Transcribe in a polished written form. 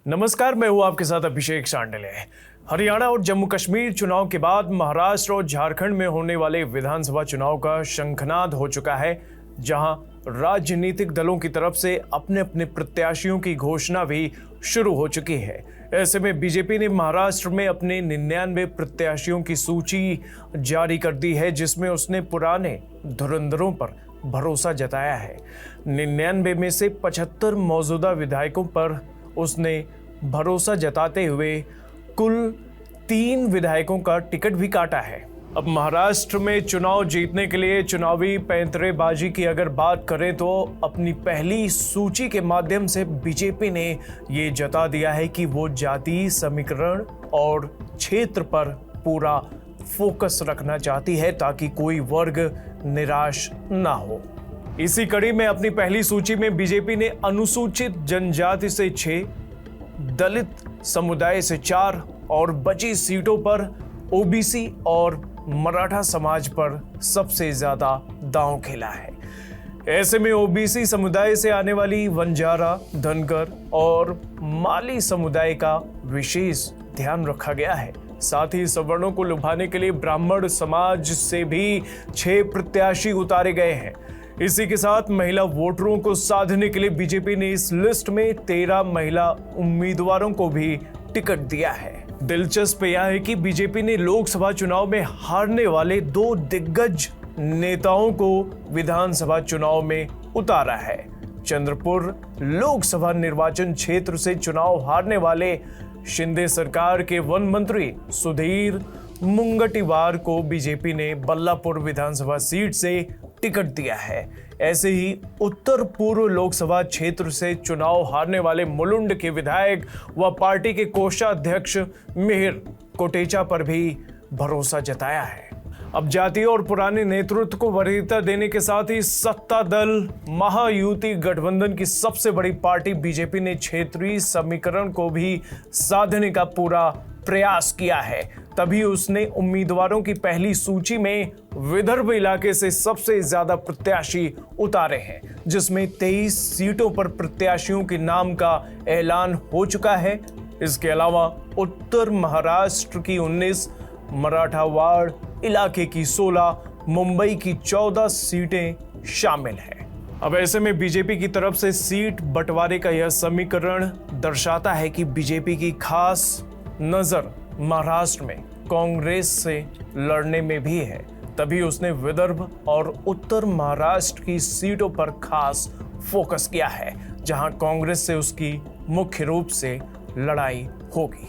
नमस्कार, मैं हूं आपके साथ अभिषेक शांडिले। हरियाणा और जम्मू कश्मीर चुनाव के बाद महाराष्ट्र और झारखंड में होने वाले विधानसभा चुनाव का शंखनाद हो चुका है, जहां राजनीतिक दलों की तरफ से अपने अपने प्रत्याशियों की घोषणा भी शुरू हो चुकी है। ऐसे में बीजेपी ने महाराष्ट्र में अपने 99 प्रत्याशियों की सूची जारी कर दी है, जिसमें उसने पुराने धुरंधरों पर भरोसा जताया है। 99 में से 75 मौजूदा विधायकों पर उसने भरोसा जताते हुए कुल 3 विधायकों का टिकट भी काटा है। अब महाराष्ट्र में चुनाव जीतने के लिए चुनावी पैंतरेबाजी की अगर बात करें तो अपनी पहली सूची के माध्यम से बीजेपी ने ये जता दिया है कि वो जातीय समीकरण और क्षेत्र पर पूरा फोकस रखना चाहती है ताकि कोई वर्ग निराश ना हो। इसी कड़ी में अपनी पहली सूची में बीजेपी ने अनुसूचित जनजाति से 6, दलित समुदाय से 4 और बची सीटों पर ओबीसी और मराठा समाज पर सबसे ज्यादा दांव खेला है। ऐसे में ओबीसी समुदाय से आने वाली वंजारा, धनगर और माली समुदाय का विशेष ध्यान रखा गया है। साथ ही सवर्णों को लुभाने के लिए ब्राह्मण समाज से भी 6 प्रत्याशी उतारे गए हैं। इसी के साथ महिला वोटरों को साधने के लिए बीजेपी ने इस लिस्ट में 13 महिला उम्मीदवारों को भी टिकट दिया है। दिलचस्प यह है कि बीजेपी ने लोकसभा चुनाव में हारने वाले 2 दिग्गज नेताओं को विधानसभा चुनाव में उतारा है। चंद्रपुर लोकसभा निर्वाचन क्षेत्र से चुनाव हारने वाले शिंदे सरकार के वन मंत्री सुधीर मुंगटीवार को बीजेपी ने बल्लापुर विधानसभा सीट से टिकट दिया है। ऐसे ही उत्तर पूर्व लोकसभा क्षेत्र से चुनाव हारने वाले मुलुंड के विधायक व पार्टी के कोषाध्यक्ष मिहिर कोटेचा पर भी भरोसा जताया है। अब जातीय और पुराने नेतृत्व को वरीयता देने के साथ ही सत्ता दल महायुति गठबंधन की सबसे बड़ी पार्टी बीजेपी ने क्षेत्रीय समीकरण को भी साधने का पूरा प्रयास किया है। तभी उसने उम्मीदवारों की पहली सूची में विदर्भ इलाके से सबसे ज्यादा प्रत्याशी उतारे हैं, जिसमें 23 सीटों पर प्रत्याशियों के नाम का ऐलान हो चुका है। इसके अलावा उत्तर महाराष्ट्र की 19, मराठावाड़ इलाके की 16, मुंबई की 14 सीटें शामिल हैं। अब ऐसे में बीजेपी की तरफ से सीट बंटवारे का यह समीकरण दर्शाता है कि बीजेपी की खास नजर महाराष्ट्र में कांग्रेस से लड़ने में भी है। तभी उसने विदर्भ और उत्तर महाराष्ट्र की सीटों पर खास फोकस किया है, जहां कांग्रेस से उसकी मुख्य रूप से लड़ाई होगी।